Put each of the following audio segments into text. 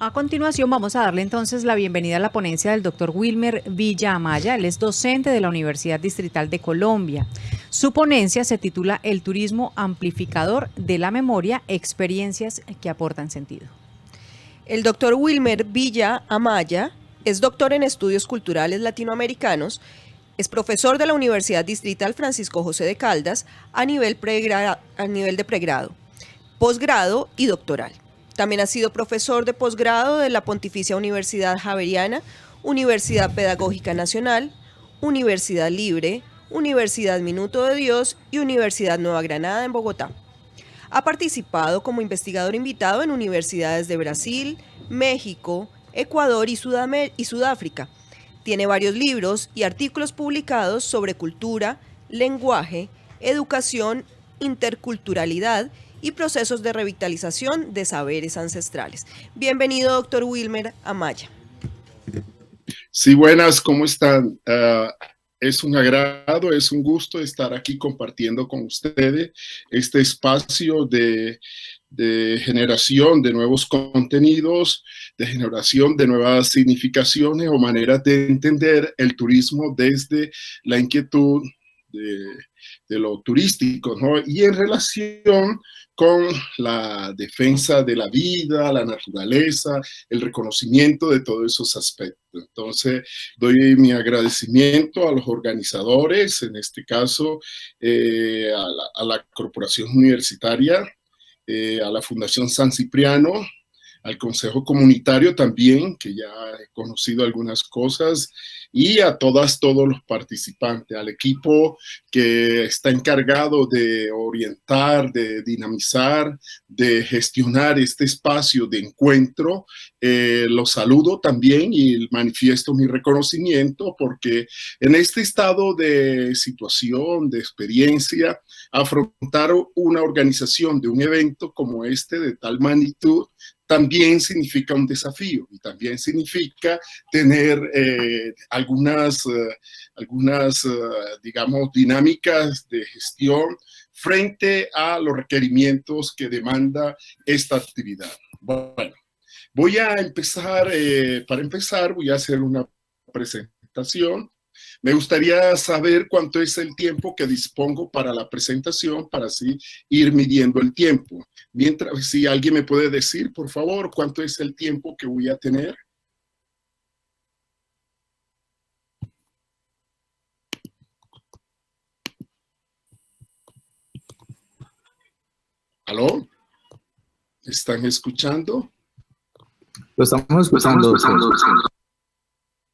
A continuación vamos a darle entonces la bienvenida a la ponencia del doctor Wilmer Villa Amaya. Él es docente de la Universidad Distrital de Colombia. Su ponencia se titula El turismo amplificador de la memoria, experiencias que aportan sentido. El doctor Wilmer Villa Amaya es doctor en estudios culturales latinoamericanos, es profesor de la Universidad Distrital Francisco José de Caldas a nivel de pregrado, posgrado y doctoral. También ha sido profesor de posgrado de la Pontificia Universidad Javeriana, Universidad Pedagógica Nacional, Universidad Libre, Universidad Minuto de Dios y Universidad Nueva Granada en Bogotá. Ha participado como investigador invitado en universidades de Brasil, México, Ecuador y Sudáfrica. Tiene varios libros y artículos publicados sobre cultura, lenguaje, educación, interculturalidad y procesos de revitalización de saberes ancestrales. Bienvenido, doctor Wilmer Amaya. Sí, buenas, ¿cómo están? Es un agrado, es un gusto estar aquí compartiendo con ustedes este espacio de generación de nuevos contenidos, de generación de nuevas significaciones o maneras de entender el turismo desde la inquietud de lo turístico, ¿no? Y en relación con la defensa de la vida, la naturaleza, el reconocimiento de todos esos aspectos. Entonces, doy mi agradecimiento a los organizadores, en este caso a la Corporación Universitaria, a la Fundación San Cipriano, al Consejo Comunitario también, que ya he conocido algunas cosas, y a todos los participantes, al equipo que está encargado de orientar, de dinamizar, de gestionar este espacio de encuentro. Los saludo también y manifiesto mi reconocimiento porque en este estado de situación, de experiencia, afrontar una organización de un evento como este de tal magnitud también significa un desafío y también significa tener algunas, digamos, dinámicas de gestión frente a los requerimientos que demanda esta actividad. Bueno, voy a empezar, para empezar voy a hacer una presentación. Me gustaría saber cuánto es el tiempo que dispongo para la presentación para así ir midiendo el tiempo. Mientras, si alguien me puede decir, por favor, cuánto es el tiempo que voy a tener. ¿Aló? ¿Están escuchando? Lo estamos escuchando.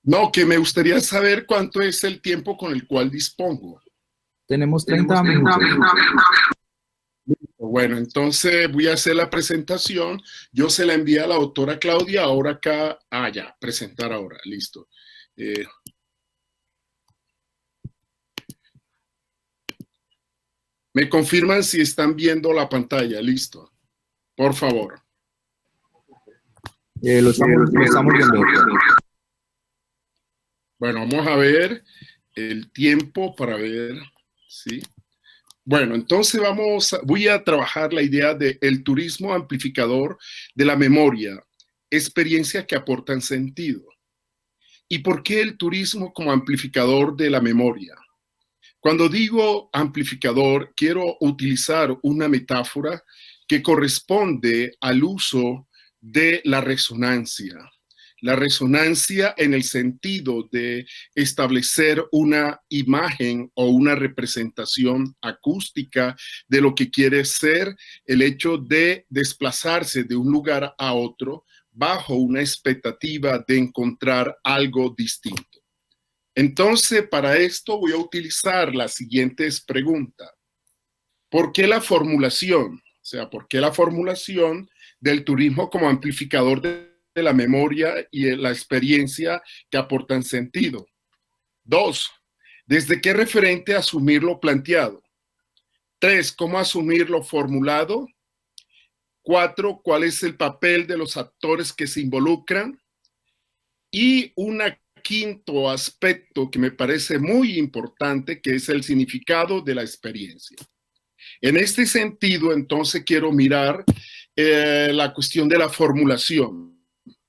No, que me gustaría saber cuánto es el tiempo con el cual dispongo. Tenemos 30 minutos. Bueno, entonces voy a hacer la presentación. Yo se la envié a la doctora Claudia, ahora acá, ya, presentar ahora, listo. Me confirman si están viendo la pantalla, listo. Por favor. Lo estamos viendo. Bueno, vamos a ver el tiempo para ver, ¿sí? Bueno, entonces voy a trabajar la idea de el turismo amplificador de la memoria, experiencias que aportan sentido. ¿Y por qué el turismo como amplificador de la memoria? Cuando digo amplificador, quiero utilizar una metáfora que corresponde al uso de la resonancia. La resonancia en el sentido de establecer una imagen o una representación acústica de lo que quiere ser el hecho de desplazarse de un lugar a otro bajo una expectativa de encontrar algo distinto. Entonces, para esto voy a utilizar las siguientes preguntas. ¿Por qué la formulación? O sea, ¿por qué la formulación del turismo como amplificador de la memoria y la experiencia que aportan sentido? 2. ¿Desde qué referente asumir lo planteado? 3. ¿Cómo asumir lo formulado? 4. ¿Cuál es el papel de los actores que se involucran? Y un quinto aspecto que me parece muy importante, que es el significado de la experiencia. En este sentido, entonces, quiero mirar la cuestión de la formulación.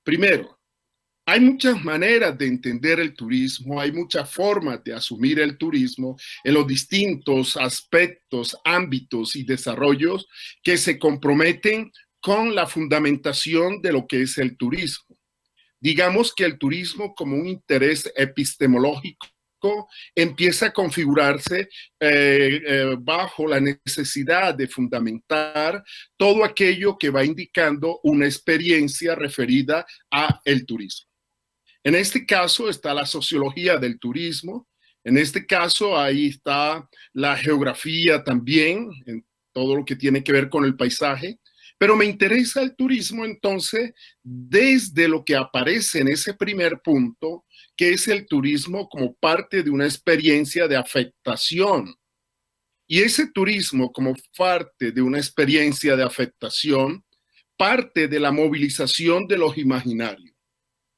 Primero, hay muchas maneras de entender el turismo, hay muchas formas de asumir el turismo en los distintos aspectos, ámbitos y desarrollos que se comprometen con la fundamentación de lo que es el turismo. Digamos que el turismo como un interés epistemológico empieza a configurarse bajo la necesidad de fundamentar todo aquello que va indicando una experiencia referida a el turismo. En este caso está la sociología del turismo, en este caso ahí está la geografía también, en todo lo que tiene que ver con el paisaje, pero me interesa el turismo entonces desde lo que aparece en ese primer punto, que es el turismo como parte de una experiencia de afectación. Y ese turismo como parte de una experiencia de afectación parte de la movilización de los imaginarios.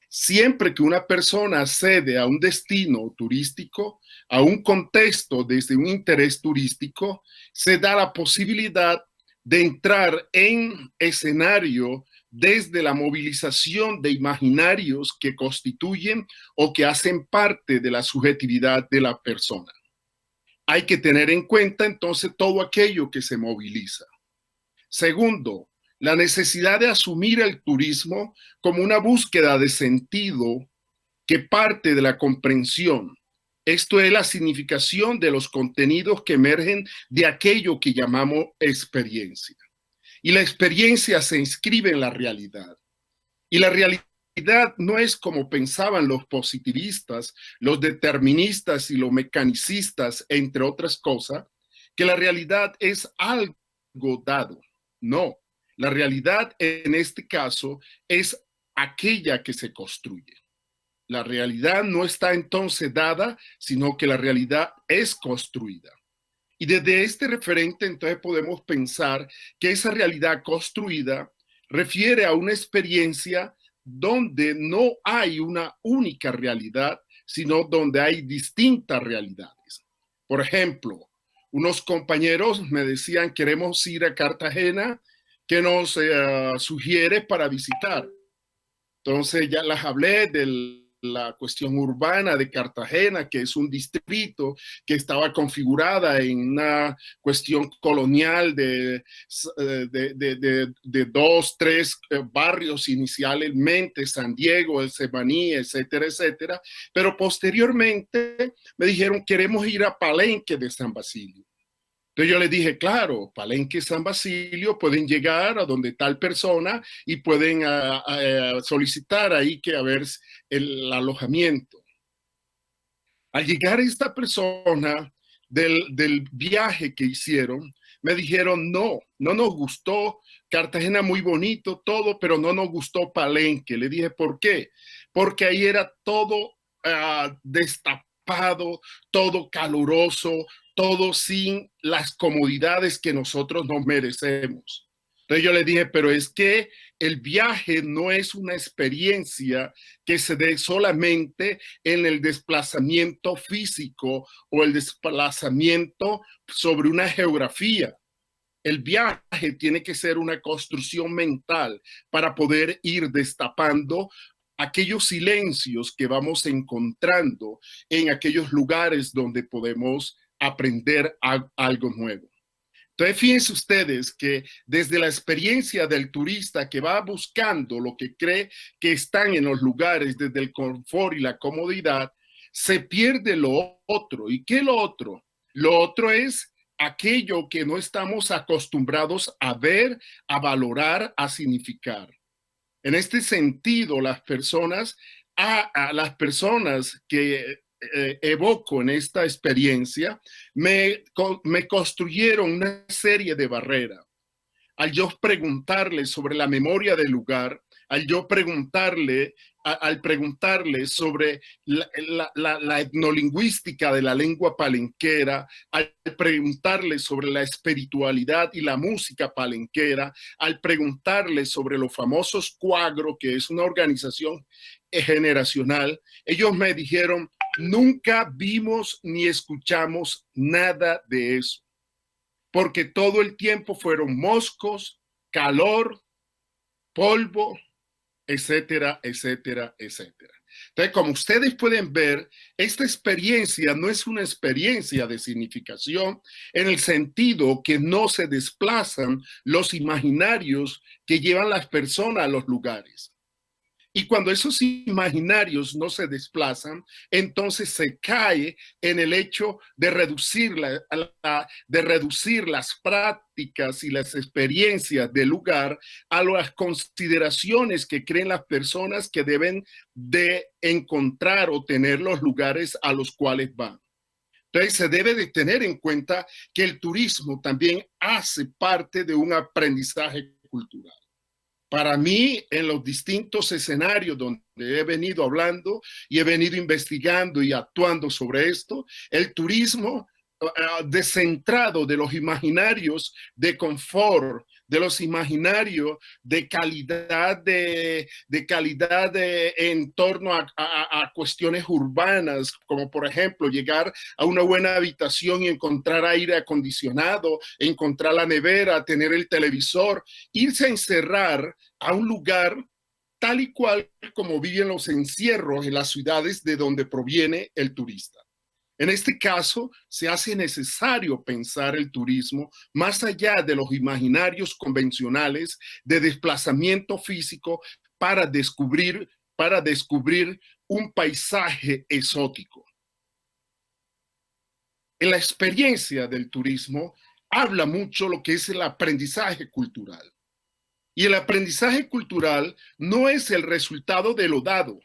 Siempre que una persona accede a un destino turístico, a un contexto desde un interés turístico, se da la posibilidad de entrar en escenario desde la movilización de imaginarios que constituyen o que hacen parte de la subjetividad de la persona. Hay que tener en cuenta entonces todo aquello que se moviliza. Segundo, la necesidad de asumir el turismo como una búsqueda de sentido que parte de la comprensión. Esto es la significación de los contenidos que emergen de aquello que llamamos experiencia. Y la experiencia se inscribe en la realidad. Y la realidad no es como pensaban los positivistas, los deterministas y los mecanicistas, entre otras cosas, que la realidad es algo dado. No, la realidad en este caso es aquella que se construye. La realidad no está entonces dada, sino que la realidad es construida. Y desde este referente entonces podemos pensar que esa realidad construida refiere a una experiencia donde no hay una única realidad, sino donde hay distintas realidades. Por ejemplo, unos compañeros me decían, queremos ir a Cartagena, ¿qué nos sugiere para visitar? Entonces ya les hablé de la cuestión urbana de Cartagena, que es un distrito que estaba configurada en una cuestión colonial de 2, 3 barrios inicialmente, San Diego, el Semaní, etcétera, etcétera. Pero posteriormente me dijeron, queremos ir a Palenque de San Basilio. Entonces yo les dije, claro, Palenque y San Basilio pueden llegar a donde tal persona y pueden solicitar ahí que a ver el alojamiento. Al llegar esta persona del viaje que hicieron, me dijeron, no nos gustó Cartagena, muy bonito todo, pero no nos gustó Palenque. Le dije, ¿por qué? Porque ahí era todo destapado, todo caluroso, todo sin las comodidades que nosotros nos merecemos. Entonces yo le dije, pero es que el viaje no es una experiencia que se dé solamente en el desplazamiento físico o el desplazamiento sobre una geografía. El viaje tiene que ser una construcción mental para poder ir destapando aquellos silencios que vamos encontrando en aquellos lugares donde podemos aprender algo nuevo. Entonces, fíjense ustedes que desde la experiencia del turista que va buscando lo que cree que están en los lugares, desde el confort y la comodidad, se pierde lo otro. ¿Y qué es lo otro? Lo otro es aquello que no estamos acostumbrados a ver, a valorar, a significar. En este sentido, las personas que evoco en esta experiencia, me construyeron una serie de barreras. Al yo preguntarle sobre la memoria del lugar, al preguntarle sobre la etnolingüística de la lengua palenquera, al preguntarle sobre la espiritualidad y la música palenquera, al preguntarle sobre los famosos Cuagro, que es una organización generacional, ellos me dijeron, nunca vimos ni escuchamos nada de eso, porque todo el tiempo fueron moscos, calor, polvo, etcétera, etcétera, etcétera. Entonces, como ustedes pueden ver, esta experiencia no es una experiencia de significación en el sentido que no se desplazan los imaginarios que llevan las personas a los lugares. Y cuando esos imaginarios no se desplazan, entonces se cae en el hecho de reducir las prácticas y las experiencias del lugar a las consideraciones que creen las personas que deben de encontrar o tener los lugares a los cuales van. Entonces se debe de tener en cuenta que el turismo también hace parte de un aprendizaje cultural. Para mí, en los distintos escenarios donde he venido hablando y he venido investigando y actuando sobre esto, el turismo descentrado de los imaginarios de confort, de los imaginarios de calidad en torno a cuestiones urbanas, como por ejemplo llegar a una buena habitación y encontrar aire acondicionado, encontrar la nevera, tener el televisor, irse a encerrar a un lugar tal y cual como viven los encierros en las ciudades de donde proviene el turista. En este caso, se hace necesario pensar el turismo más allá de los imaginarios convencionales de desplazamiento físico para descubrir un paisaje exótico. En la experiencia del turismo habla mucho lo que es el aprendizaje cultural. Y el aprendizaje cultural no es el resultado de lo dado.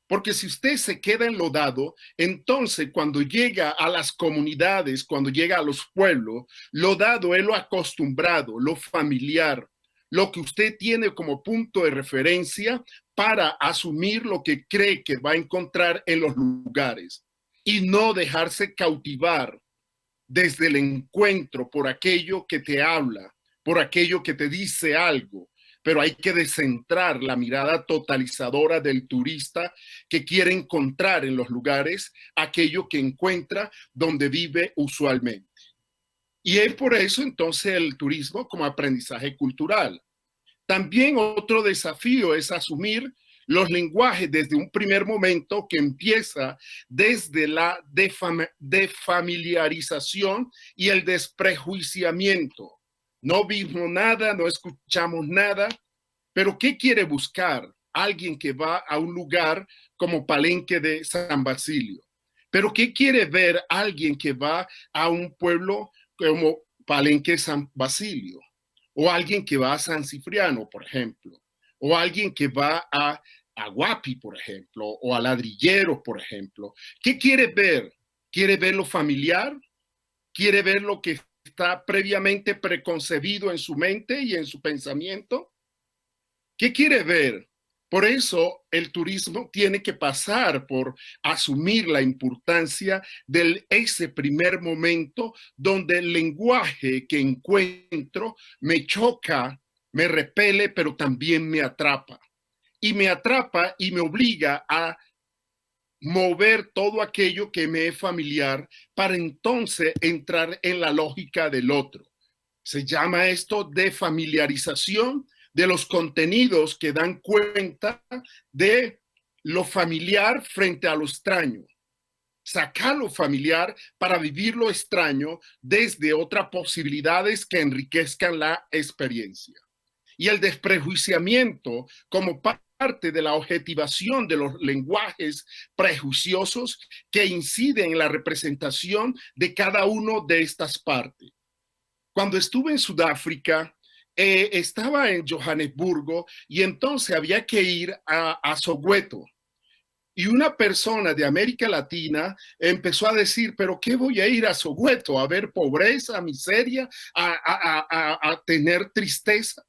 Porque si usted se queda en lo dado, entonces cuando llega a las comunidades, cuando llega a los pueblos, lo dado es lo acostumbrado, lo familiar, lo que usted tiene como punto de referencia para asumir lo que cree que va a encontrar en los lugares y no dejarse cautivar desde el encuentro por aquello que te habla, por aquello que te dice algo. Pero hay que descentrar la mirada totalizadora del turista que quiere encontrar en los lugares aquello que encuentra donde vive usualmente. Y es por eso entonces el turismo como aprendizaje cultural. También otro desafío es asumir los lenguajes desde un primer momento que empieza desde la defamiliarización y el desprejuiciamiento. No vimos nada, no escuchamos nada, pero ¿qué quiere buscar alguien que va a un lugar como Palenque de San Basilio? ¿Pero qué quiere ver alguien que va a un pueblo como Palenque de San Basilio? O alguien que va a San Cipriano, por ejemplo, o alguien que va a Guapi, por ejemplo, o a Ladrilleros, por ejemplo. ¿Qué quiere ver? ¿Quiere ver lo familiar? ¿Quiere ver lo que está previamente preconcebido en su mente y en su pensamiento? ¿Qué quiere ver? Por eso el turismo tiene que pasar por asumir la importancia de ese primer momento donde el lenguaje que encuentro me choca, me repele, pero también me atrapa. Y me atrapa y me obliga a mover todo aquello que me es familiar para entonces entrar en la lógica del otro. Se llama esto de familiarización de los contenidos que dan cuenta de lo familiar frente a lo extraño. Sacar lo familiar para vivir lo extraño desde otras posibilidades que enriquezcan la experiencia. Y el desprejuiciamiento como parte de la objetivación de los lenguajes prejuiciosos que inciden en la representación de cada uno de estas partes. Cuando estuve en Sudáfrica, estaba en Johannesburgo y entonces había que ir a Soweto. Y una persona de América Latina empezó a decir, ¿pero qué voy a ir a Soweto? ¿A ver pobreza, miseria, a tener tristeza?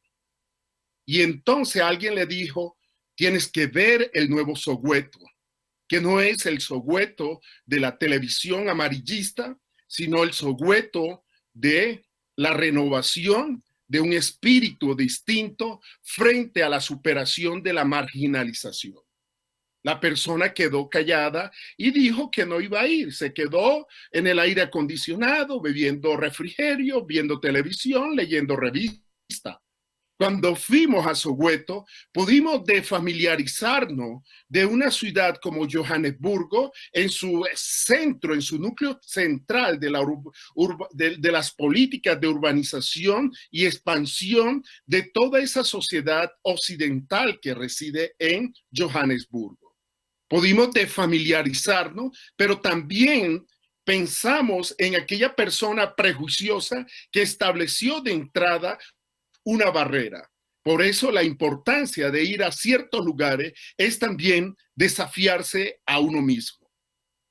Y entonces alguien le dijo, tienes que ver el nuevo Soweto, que no es el Soweto de la televisión amarillista, sino el Soweto de la renovación de un espíritu distinto frente a la superación de la marginalización. La persona quedó callada y dijo que no iba a ir. Se quedó en el aire acondicionado, bebiendo refrigerio, viendo televisión, leyendo revista. Cuando fuimos a Soweto, pudimos familiarizarnos de una ciudad como Johannesburgo, en su centro, en su núcleo central de las políticas de urbanización y expansión de toda esa sociedad occidental que reside en Johannesburgo. Pudimos familiarizarnos, pero también pensamos en aquella persona prejuiciosa que estableció de entrada una barrera. Por eso la importancia de ir a ciertos lugares es también desafiarse a uno mismo.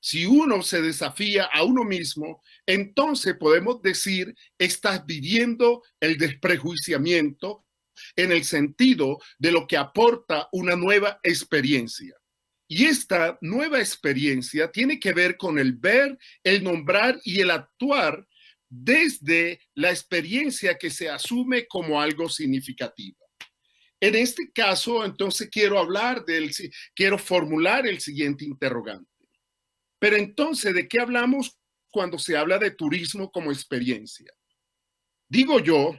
Si uno se desafía a uno mismo, entonces podemos decir, estás viviendo el desprejuiciamiento en el sentido de lo que aporta una nueva experiencia. Y esta nueva experiencia tiene que ver con el ver, el nombrar y el actuar desde la experiencia que se asume como algo significativo. En este caso, entonces quiero formular el siguiente interrogante. Pero entonces, ¿de qué hablamos cuando se habla de turismo como experiencia? Digo yo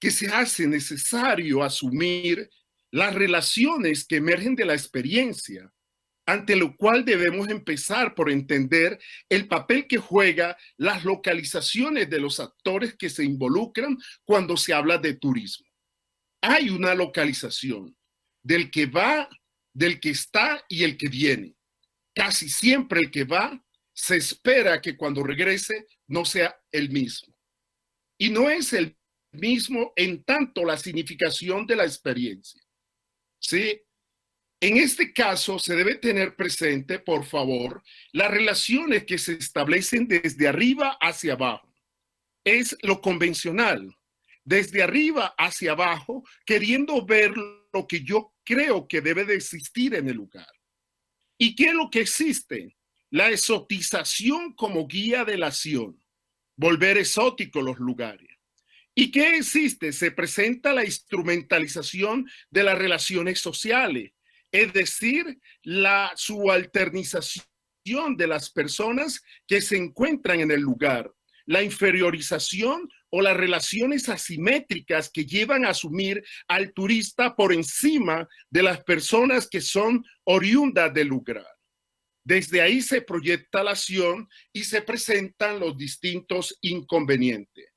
que se hace necesario asumir las relaciones que emergen de la experiencia, ante lo cual debemos empezar por entender el papel que juegan las localizaciones de los actores que se involucran cuando se habla de turismo. Hay una localización del que va, del que está y el que viene. Casi siempre el que va se espera que cuando regrese no sea el mismo. Y no es el mismo en tanto la significación de la experiencia. ¿Sí? En este caso, se debe tener presente, por favor, las relaciones que se establecen desde arriba hacia abajo. Es lo convencional, desde arriba hacia abajo, queriendo ver lo que yo creo que debe de existir en el lugar. ¿Y qué es lo que existe? La exotización como guía de la acción, volver exóticos los lugares. ¿Y qué existe? Se presenta la instrumentalización de las relaciones sociales, es decir, la subalternización de las personas que se encuentran en el lugar, la inferiorización o las relaciones asimétricas que llevan a asumir al turista por encima de las personas que son oriundas del lugar. Desde ahí se proyecta la acción y se presentan los distintos inconvenientes.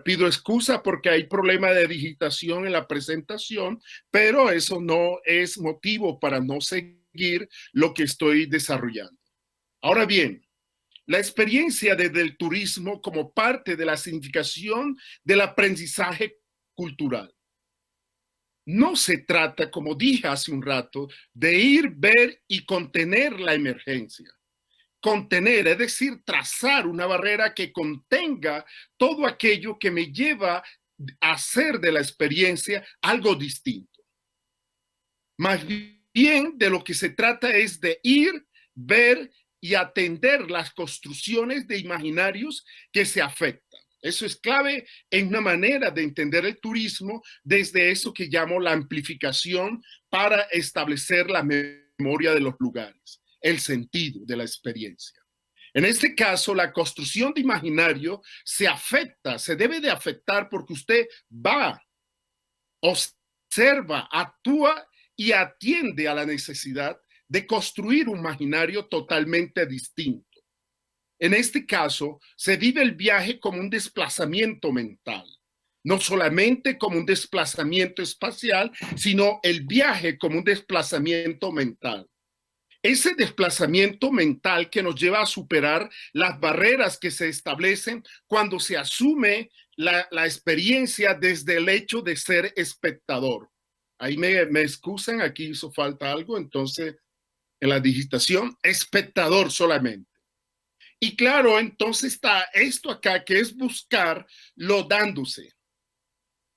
Pido excusa porque hay problema de digitación en la presentación, pero eso no es motivo para no seguir lo que estoy desarrollando. Ahora bien, la experiencia desde el turismo como parte de la significación del aprendizaje cultural. No se trata, como dije hace un rato, de ir, ver y contener la emergencia. Contener, es decir, trazar una barrera que contenga todo aquello que me lleva a hacer de la experiencia algo distinto. Más bien de lo que se trata es de ir, ver y atender las construcciones de imaginarios que se afectan. Eso es clave en una manera de entender el turismo desde eso que llamo la amplificación para establecer la memoria de los lugares, el sentido de la experiencia. En este caso, la construcción de imaginario se afecta, se debe de afectar porque usted va, observa, actúa y atiende a la necesidad de construir un imaginario totalmente distinto. En este caso, se vive el viaje como un desplazamiento mental, no solamente como un desplazamiento espacial, sino el viaje como un desplazamiento mental. Ese desplazamiento mental que nos lleva a superar las barreras que se establecen cuando se asume la experiencia desde el hecho de ser espectador. Ahí me excusan, aquí hizo falta algo, entonces en la digitación, espectador solamente. Y claro, entonces está esto acá que es buscar lo dándose.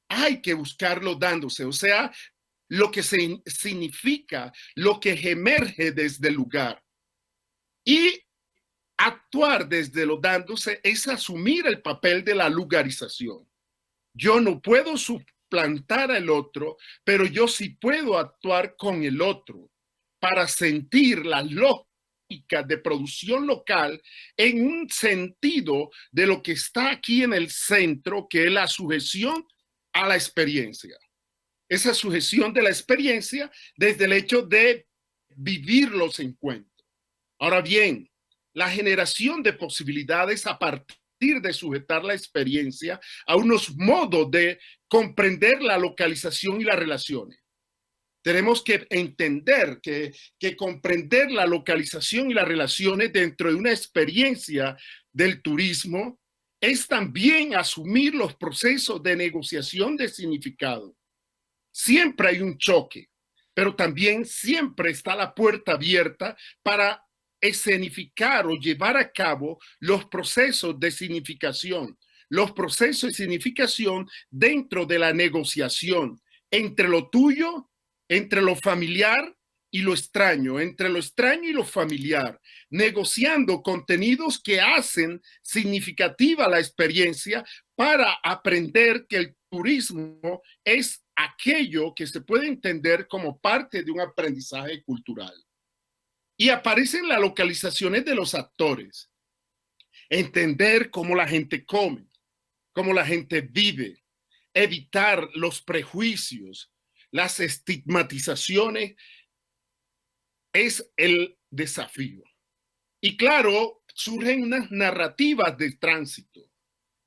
Hay que buscarlo dándose, o sea, lo que significa, lo que emerge desde el lugar. Y actuar desde lo dándose es asumir el papel de la lugarización. Yo no puedo suplantar al otro, pero yo sí puedo actuar con el otro para sentir la lógica de producción local en un sentido de lo que está aquí en el centro, que es la sujeción a la experiencia. Esa sujeción de la experiencia desde el hecho de vivir los encuentros. Ahora bien, la generación de posibilidades a partir de sujetar la experiencia a unos modos de comprender la localización y las relaciones. Tenemos que entender que comprender la localización y las relaciones dentro de una experiencia del turismo es también asumir los procesos de negociación de significado. Siempre hay un choque, pero también siempre está la puerta abierta para escenificar o llevar a cabo los procesos de significación, los procesos de significación dentro de la negociación entre lo tuyo, entre lo familiar y lo extraño, entre lo extraño y lo familiar, negociando contenidos que hacen significativa la experiencia para aprender que el turismo es aquello que se puede entender como parte de un aprendizaje cultural. Y aparecen las localizaciones de los actores. Entender cómo la gente come, cómo la gente vive, evitar los prejuicios, las estigmatizaciones, es el desafío. Y claro, surgen unas narrativas de tránsito.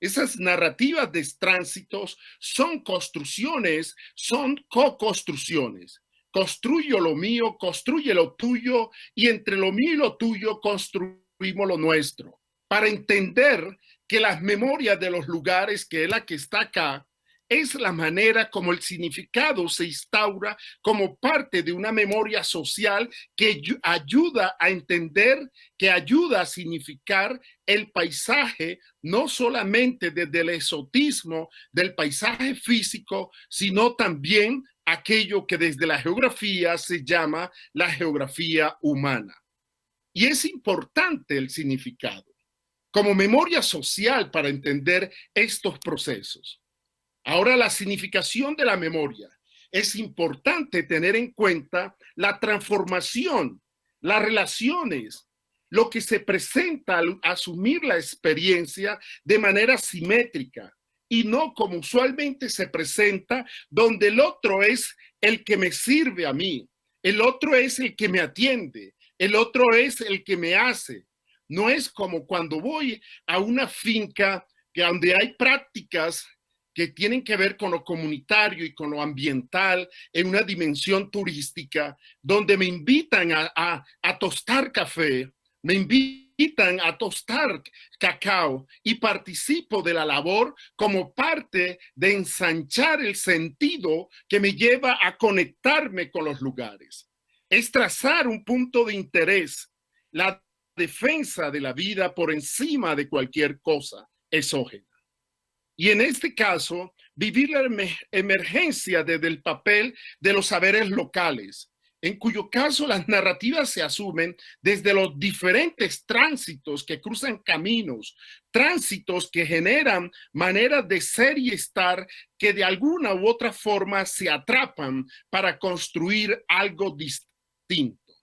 Esas narrativas de tránsitos son construcciones, son co-construcciones. Construyo lo mío, construye lo tuyo, y entre lo mío y lo tuyo construimos lo nuestro. Para entender que las memorias de los lugares, que es la que está acá, es la manera como el significado se instaura como parte de una memoria social que ayuda a entender, que ayuda a significar el paisaje, no solamente desde el exotismo del paisaje físico, sino también aquello que desde la geografía se llama la geografía humana. Y es importante el significado como memoria social para entender estos procesos. Ahora, la significación de la memoria. Es importante tener en cuenta la transformación, las relaciones, lo que se presenta al asumir la experiencia de manera simétrica y no como usualmente se presenta, donde el otro es el que me sirve a mí, el otro es el que me atiende, el otro es el que me hace. No es como cuando voy a una finca donde hay prácticas que tienen que ver con lo comunitario y con lo ambiental en una dimensión turística, donde me invitan a tostar café, me invitan a tostar cacao y participo de la labor como parte de ensanchar el sentido que me lleva a conectarme con los lugares. Es trazar un punto de interés, la defensa de la vida por encima de cualquier cosa exógena. Y en este caso, vivir la emergencia desde el papel de los saberes locales, en cuyo caso las narrativas se asumen desde los diferentes tránsitos que cruzan caminos, tránsitos que generan maneras de ser y estar que de alguna u otra forma se atrapan para construir algo distinto.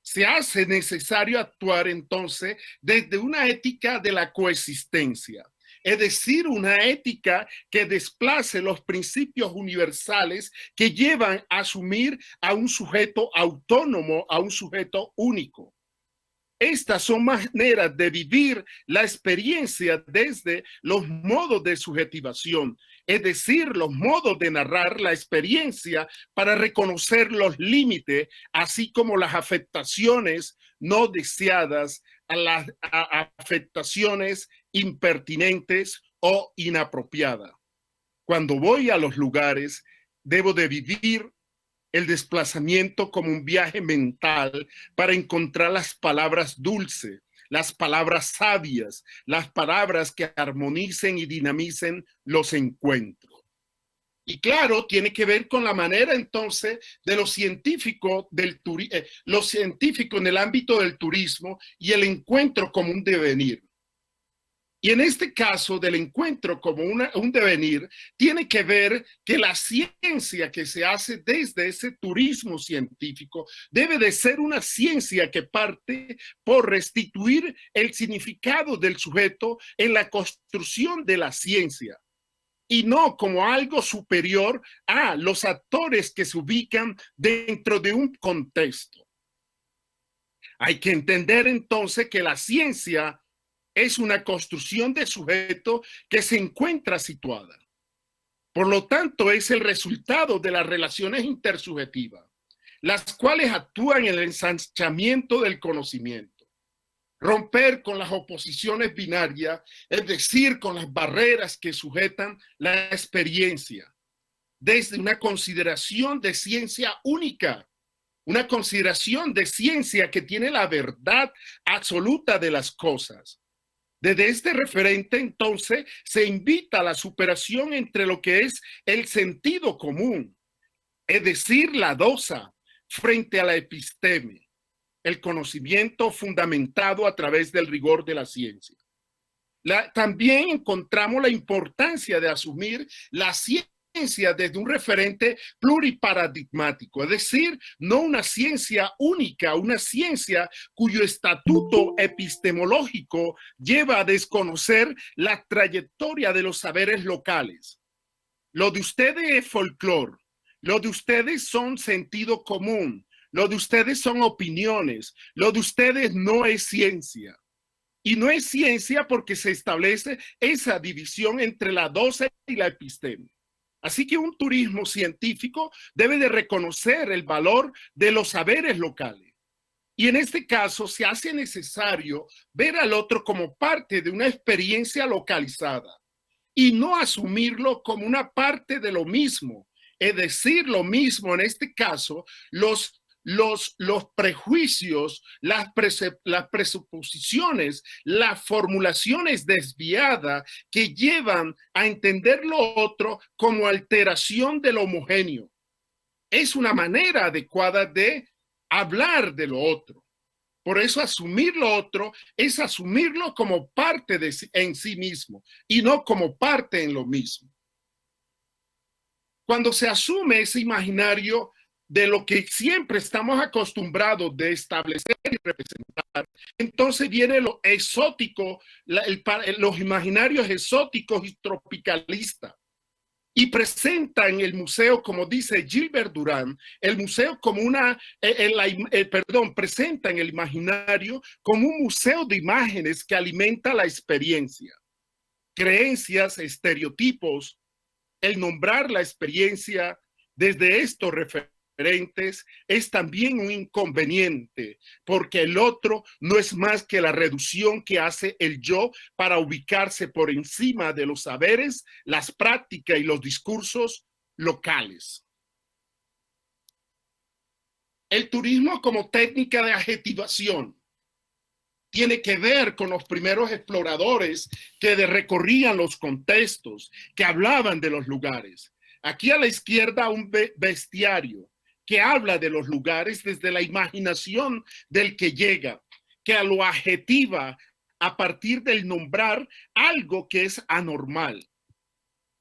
Se hace necesario actuar entonces desde una ética de la coexistencia. Es decir, una ética que desplace los principios universales que llevan a asumir a un sujeto autónomo, a un sujeto único. Estas son maneras de vivir la experiencia desde los modos de subjetivación, es decir, los modos de narrar la experiencia para reconocer los límites, así como las afectaciones no deseadas, a las afectaciones impertinentes o inapropiadas. Cuando voy a los lugares, debo de vivir el desplazamiento como un viaje mental para encontrar las palabras dulces, las palabras sabias, las palabras que armonicen y dinamicen los encuentros. Y claro, tiene que ver con la manera entonces de los científicos en el ámbito del turismo y el encuentro como un devenir. Y en este caso del encuentro como un devenir, tiene que ver que la ciencia que se hace desde ese turismo científico debe de ser una ciencia que parte por restituir el significado del sujeto en la construcción de la ciencia. y no como algo superior a los actores que se ubican dentro de un contexto. Hay que entender entonces que la ciencia es una construcción de sujeto que se encuentra situada. Por lo tanto, es el resultado de las relaciones intersubjetivas, las cuales actúan en el ensanchamiento del conocimiento. Romper con las oposiciones binarias, es decir, con las barreras que sujetan la experiencia, desde una consideración de ciencia única, una consideración de ciencia que tiene la verdad absoluta de las cosas. Desde este referente, entonces, se invita a la superación entre lo que es el sentido común, es decir, la doxa, frente a la episteme, el conocimiento fundamentado a través del rigor de la ciencia. También encontramos la importancia de asumir la ciencia desde un referente pluriparadigmático, es decir, no una ciencia única, una ciencia cuyo estatuto epistemológico lleva a desconocer la trayectoria de los saberes locales. Lo de ustedes es folclore, lo de ustedes son sentido común, lo de ustedes son opiniones, lo de ustedes no es ciencia. Y no es ciencia porque se establece esa división entre la doxa y la episteme. Así que un turismo científico debe de reconocer el valor de los saberes locales. Y en este caso se hace necesario ver al otro como parte de una experiencia localizada y no asumirlo como una parte de lo mismo. Es decir, lo mismo en este caso, los prejuicios, las presuposiciones, las formulaciones desviadas que llevan a entender lo otro como alteración de lo homogéneo. Es una manera adecuada de hablar de lo otro. Por eso asumir lo otro es asumirlo como parte en sí mismo y no como parte en lo mismo. Cuando se asume ese imaginario de lo que siempre estamos acostumbrados de establecer y representar, entonces viene lo exótico, los imaginarios exóticos y tropicalistas, y presenta en el museo, como dice Gilbert Durand, el museo como presenta en el imaginario como un museo de imágenes que alimenta la experiencia, creencias, estereotipos, el nombrar la experiencia desde estos referentes es también un inconveniente, porque el otro no es más que la reducción que hace el yo para ubicarse por encima de los saberes, las prácticas y los discursos locales. El turismo como técnica de adjetivación tiene que ver con los primeros exploradores que recorrían los contextos, que hablaban de los lugares. Aquí a la izquierda un bestiario que habla de los lugares desde la imaginación del que llega, que lo adjetiva a partir del nombrar algo que es anormal.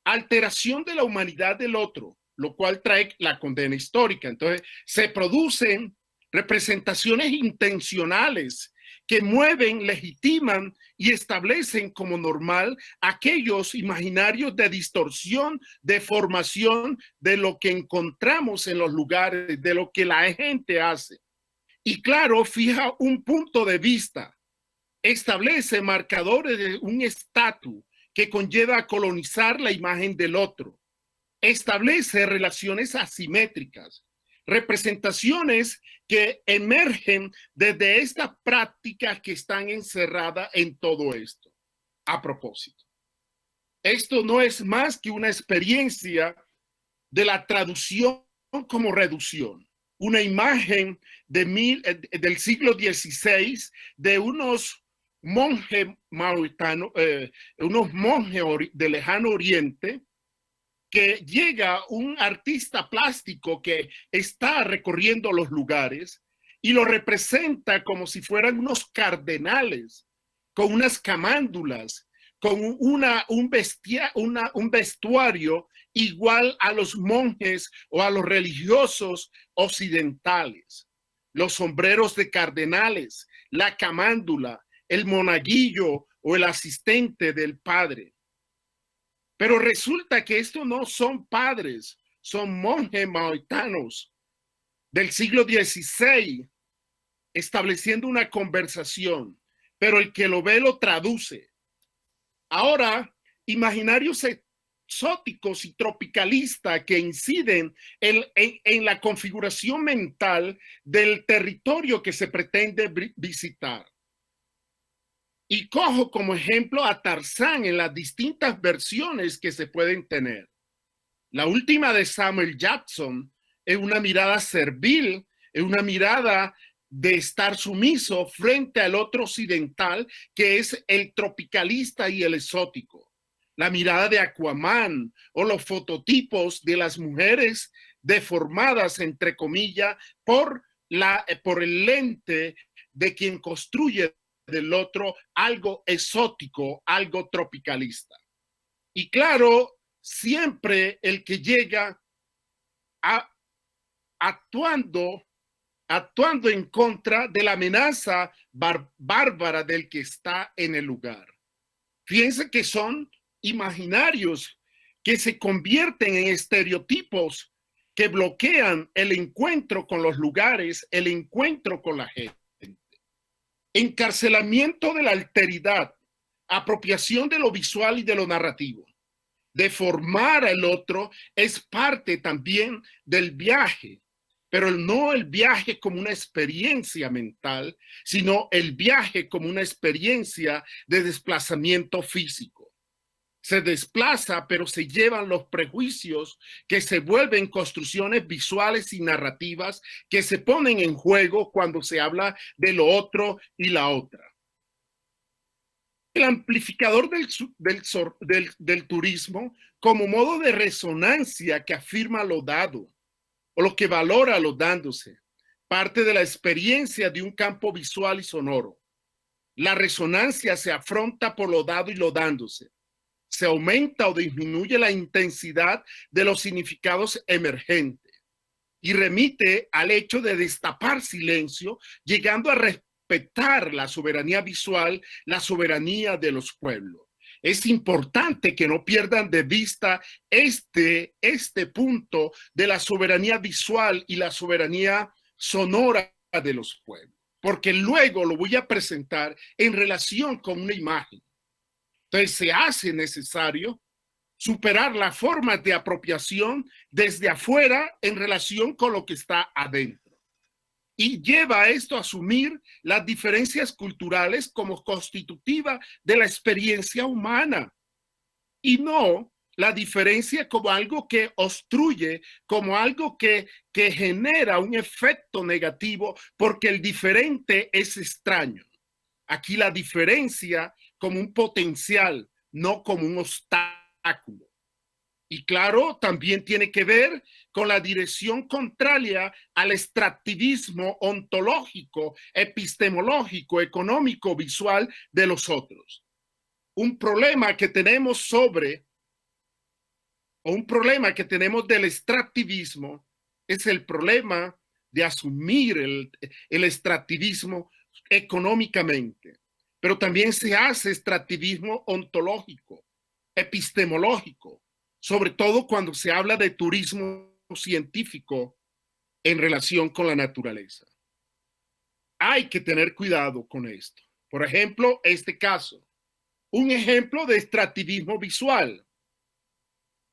Alteración de la humanidad del otro, lo cual trae la condena histórica. Entonces, se producen representaciones intencionales que mueven, legitiman y establecen como normal aquellos imaginarios de distorsión, de formación de lo que encontramos en los lugares, de lo que la gente hace. Y claro, fija un punto de vista, establece marcadores de un estatus que conlleva a colonizar la imagen del otro, establece relaciones asimétricas, representaciones que emergen desde estas prácticas que están encerradas en todo esto. A propósito, esto no es más que una experiencia de la traducción como reducción. Una imagen del siglo XVI de unos monjes mauritanos, unos monjes de lejano oriente, que llega un artista plástico que está recorriendo los lugares y lo representa como si fueran unos cardenales con unas camándulas, con un vestuario igual a los monjes o a los religiosos occidentales. Los sombreros de cardenales, la camándula, el monaguillo o el asistente del padre. Pero resulta que estos no son padres, son monjes maometanos del siglo XVI, estableciendo una conversación, pero el que lo ve lo traduce. Ahora, imaginarios exóticos y tropicalistas que inciden en la configuración mental del territorio que se pretende visitar. Y cojo como ejemplo a Tarzán en las distintas versiones que se pueden tener. La última de Samuel Jackson es una mirada servil, es una mirada de estar sumiso frente al otro occidental, que es el tropicalista y el exótico. La mirada de Aquaman o los fototipos de las mujeres deformadas, entre comillas, por el lente de quien construye del otro algo exótico, algo tropicalista. Y claro, siempre el que llega actuando en contra de la amenaza bárbara del que está en el lugar. Fíjense que son imaginarios que se convierten en estereotipos que bloquean el encuentro con los lugares, el encuentro con la gente. Encarcelamiento de la alteridad, apropiación de lo visual y de lo narrativo. Deformar al otro es parte también del viaje, pero no el viaje como una experiencia mental, sino el viaje como una experiencia de desplazamiento físico. Se desplaza, pero se llevan los prejuicios que se vuelven construcciones visuales y narrativas que se ponen en juego cuando se habla de lo otro y la otra. El amplificador del turismo como modo de resonancia que afirma lo dado o lo que valora lo dándose, parte de la experiencia de un campo visual y sonoro. La resonancia se afronta por lo dado y lo dándose. Se aumenta o disminuye la intensidad de los significados emergentes y remite al hecho de destapar silencio, llegando a respetar la soberanía visual, la soberanía de los pueblos. Es importante que no pierdan de vista este punto de la soberanía visual y la soberanía sonora de los pueblos, porque luego lo voy a presentar en relación con una imagen. Entonces se hace necesario superar las formas de apropiación desde afuera en relación con lo que está adentro. Y lleva a esto a asumir las diferencias culturales como constitutiva de la experiencia humana y no la diferencia como algo que obstruye, como algo que genera un efecto negativo porque el diferente es extraño. Aquí la diferencia como un potencial, no como un obstáculo. Y claro, también tiene que ver con la dirección contraria al extractivismo ontológico, epistemológico, económico, visual de los otros. Un problema que tenemos del extractivismo es el problema de asumir el extractivismo económicamente, pero también se hace extractivismo ontológico, epistemológico, sobre todo cuando se habla de turismo científico en relación con la naturaleza. Hay que tener cuidado con esto. Por ejemplo, este caso, un ejemplo de extractivismo visual,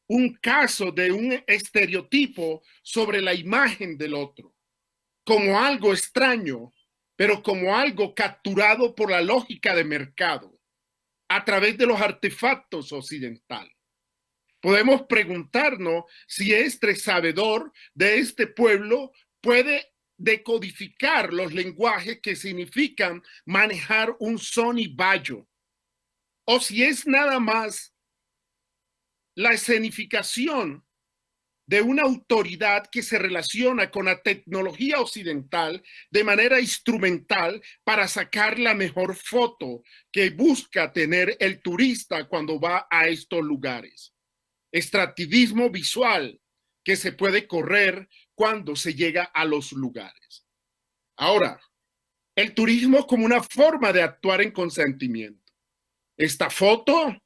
un caso de un estereotipo sobre la imagen del otro, como algo extraño, pero como algo capturado por la lógica de mercado a través de los artefactos occidentales. Podemos preguntarnos si este sabedor de este pueblo puede decodificar los lenguajes que significan manejar un son y vallo, o si es nada más la escenificación de una autoridad que se relaciona con la tecnología occidental de manera instrumental para sacar la mejor foto que busca tener el turista cuando va a estos lugares. Extractivismo visual que se puede correr cuando se llega a los lugares. Ahora, el turismo como una forma de actuar en consentimiento. Esta foto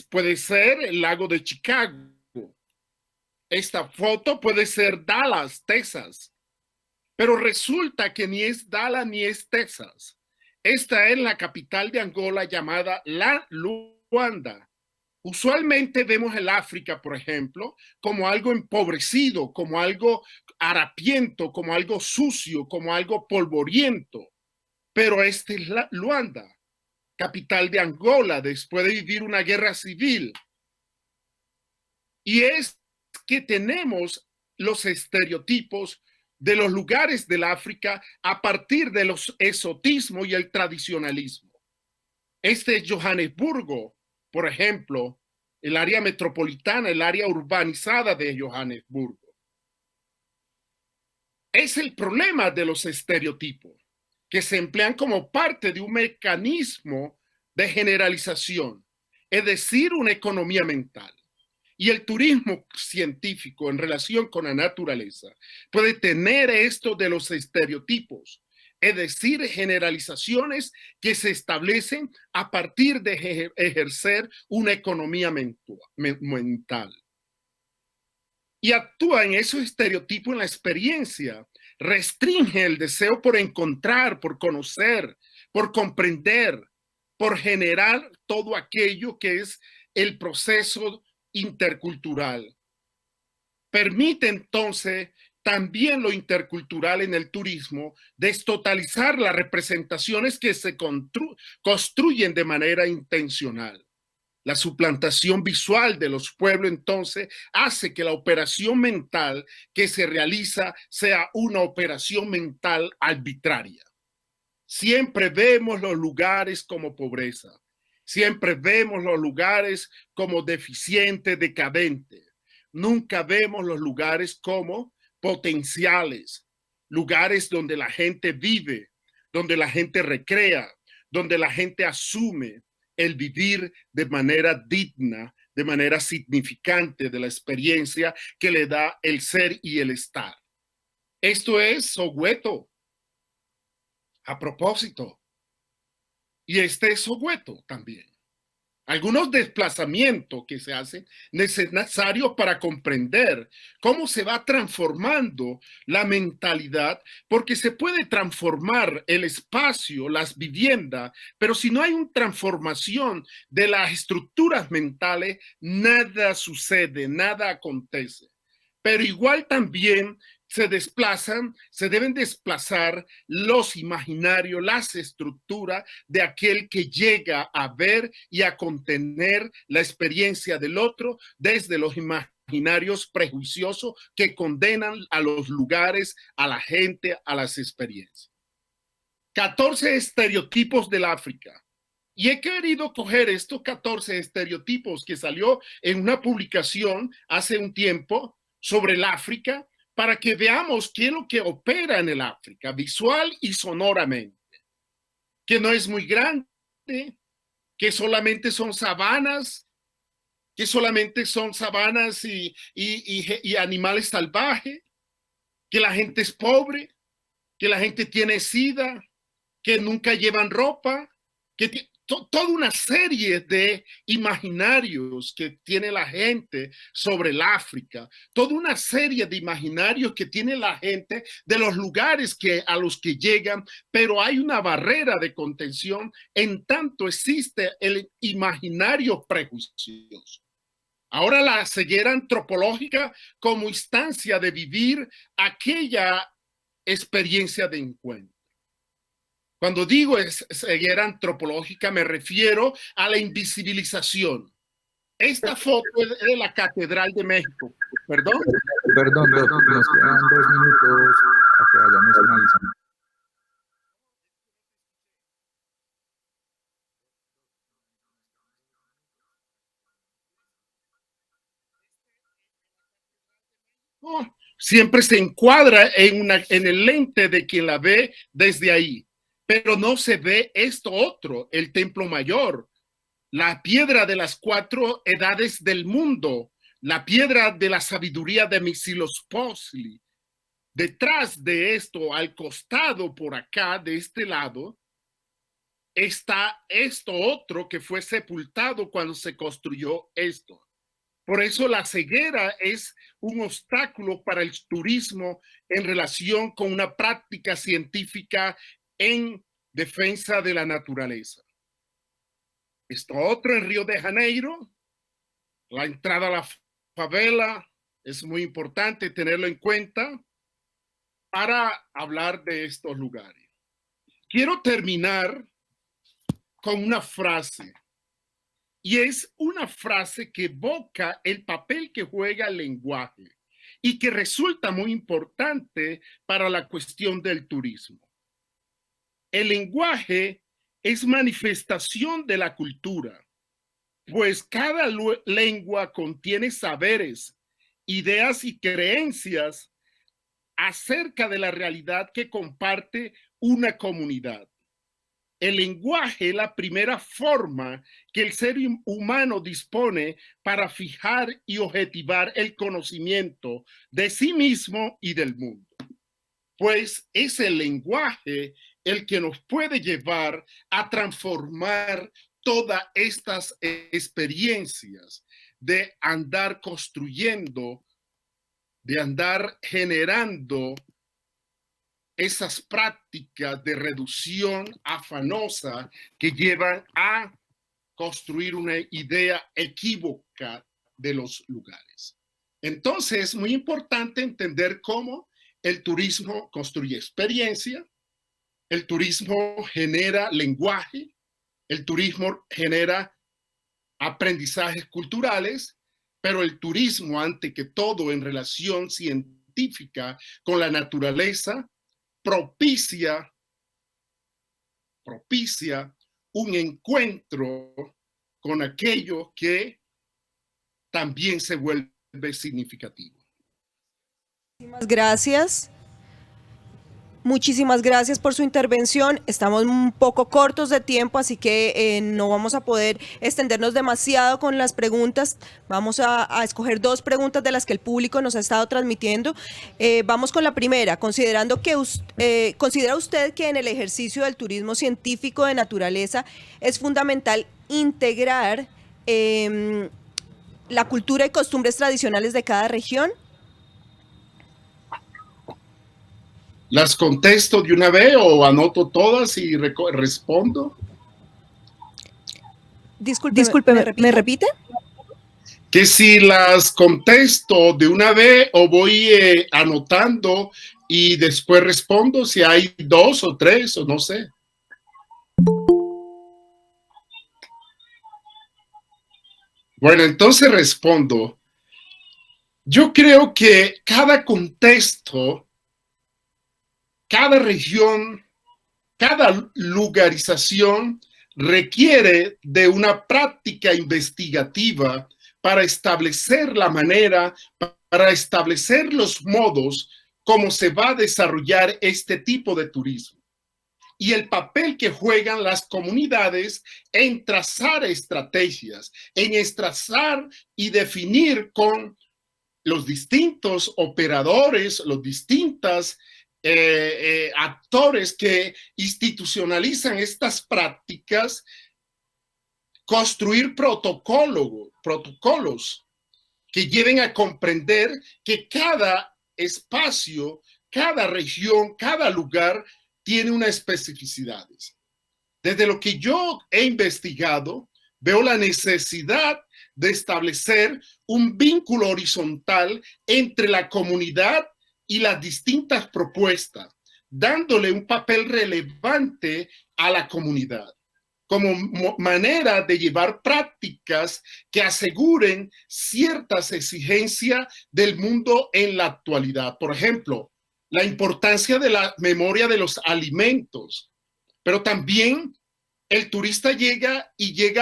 puede ser el lago de Chicago. Esta foto puede ser Dallas, Texas. Pero resulta que ni es Dallas ni es Texas. Esta es la capital de Angola llamada La Luanda. Usualmente vemos el África, por ejemplo, como algo empobrecido, como algo harapiento, como algo sucio, como algo polvoriento. Pero este es la Luanda, capital de Angola, después de vivir una guerra civil. Y es que tenemos los estereotipos de los lugares del África a partir de los exotismo y el tradicionalismo. Este es Johannesburgo, por ejemplo, el área metropolitana, el área urbanizada de Johannesburgo. Es el problema de los estereotipos, que se emplean como parte de un mecanismo de generalización, es decir, una economía mental. Y el turismo científico en relación con la naturaleza puede tener esto de los estereotipos, es decir, generalizaciones que se establecen a partir de ejercer una economía mental. Y actúa en esos estereotipos en la experiencia, restringe el deseo por encontrar, por conocer, por comprender, por generar todo aquello que es el proceso intercultural. Permite entonces también lo intercultural en el turismo, destotalizar las representaciones que se construyen de manera intencional. La suplantación visual de los pueblos entonces hace que la operación mental que se realiza sea una operación mental arbitraria. Siempre vemos los lugares como pobreza. Siempre vemos los lugares como deficientes, decadentes. Nunca vemos los lugares como potenciales, lugares donde la gente vive, donde la gente recrea, donde la gente asume el vivir de manera digna, de manera significante de la experiencia que le da el ser y el estar. Esto es Soweto, a propósito. Y este es Soweto también. Algunos desplazamientos que se hacen necesarios para comprender cómo se va transformando la mentalidad, porque se puede transformar el espacio, las viviendas, pero si no hay una transformación de las estructuras mentales, nada sucede, nada acontece. Pero igual también se deben desplazar los imaginarios, las estructuras de aquel que llega a ver y a contener la experiencia del otro desde los imaginarios prejuiciosos que condenan a los lugares, a la gente, a las experiencias. 14 estereotipos del África. Y he querido coger estos 14 estereotipos que salió en una publicación hace un tiempo sobre el África, para que veamos qué es lo que opera en el África, visual y sonoramente. Que no es muy grande, que solamente son sabanas, y animales salvajes, que la gente es pobre, que la gente tiene sida, que nunca llevan ropa, que toda una serie de imaginarios que tiene la gente sobre el África, toda una serie de imaginarios que tiene la gente de los lugares a los que llegan, pero hay una barrera de contención en tanto existe el imaginario prejuicioso. Ahora la ceguera antropológica como instancia de vivir aquella experiencia de encuentro. Cuando digo ceguera antropológica, me refiero a la invisibilización. Esta foto es de la Catedral de México. ¿Perdón? Perdón, Doc, nos quedan 2 minutos para que vayamos finalizando. Oh, siempre se encuadra en el lente de quien la ve desde ahí. Pero no se ve esto otro, el Templo Mayor, la piedra de las 4 edades del mundo, la piedra de la sabiduría de Huitzilopochtli. Detrás de esto, al costado por acá, de este lado, está esto otro que fue sepultado cuando se construyó esto. Por eso la ceguera es un obstáculo para el turismo en relación con una práctica científica en defensa de la naturaleza. Esto otro en Río de Janeiro, la entrada a la favela, es muy importante tenerlo en cuenta para hablar de estos lugares. Quiero terminar con una frase, y es una frase que evoca el papel que juega el lenguaje y que resulta muy importante para la cuestión del turismo. El lenguaje es manifestación de la cultura, pues cada lengua contiene saberes, ideas y creencias acerca de la realidad que comparte una comunidad. El lenguaje es la primera forma que el ser humano dispone para fijar y objetivar el conocimiento de sí mismo y del mundo. Pues es el lenguaje el que nos puede llevar a transformar todas estas experiencias de andar construyendo, de andar generando esas prácticas de reducción afanosa que llevan a construir una idea equívoca de los lugares. Entonces, es muy importante entender cómo el turismo construye experiencia, el turismo genera lenguaje, el turismo genera aprendizajes culturales, pero el turismo, ante que todo en relación científica con la naturaleza, propicia un encuentro con aquello que también se vuelve significativo. Muchísimas gracias. Muchísimas gracias por su intervención. Estamos un poco cortos de tiempo, así que no vamos a poder extendernos demasiado con las preguntas. Vamos a escoger 2 preguntas de las que el público nos ha estado transmitiendo. Vamos con la primera. ¿Considera usted que en el ejercicio del turismo científico de naturaleza es fundamental integrar la cultura y costumbres tradicionales de cada región? ¿Las contesto de una vez o anoto todas y respondo? Disculpe, ¿me repite? Que si las contesto de una vez o voy anotando y después respondo, si hay 2 o 3 o no sé. Bueno, entonces respondo. Yo creo que cada contexto, cada región, cada lugarización requiere de una práctica investigativa para establecer la manera, para establecer los modos como se va a desarrollar este tipo de turismo. Y el papel que juegan las comunidades en trazar estrategias, en trazar y definir con los distintos operadores, los distintos actores que institucionalizan estas prácticas, construir protocolos que lleven a comprender que cada espacio, cada región, cada lugar tiene unas especificidades. Desde lo que yo he investigado, veo la necesidad de establecer un vínculo horizontal entre la comunidad y las distintas propuestas, dándole un papel relevante a la comunidad como manera de llevar prácticas que aseguren ciertas exigencias del mundo en la actualidad. Por ejemplo, la importancia de la memoria de los alimentos, pero también el turista llega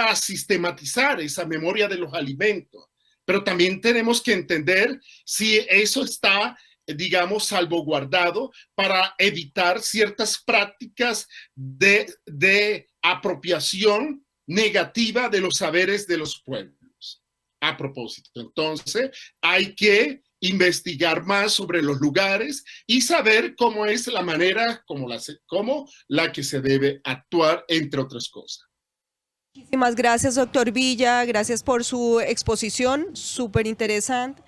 a sistematizar esa memoria de los alimentos, pero también tenemos que entender si eso está, digamos, salvaguardado para evitar ciertas prácticas de apropiación negativa de los saberes de los pueblos. A propósito, entonces hay que investigar más sobre los lugares y saber cómo es la manera como la que se debe actuar, entre otras cosas. Muchísimas gracias, doctor Villa. Gracias por su exposición, súper interesante.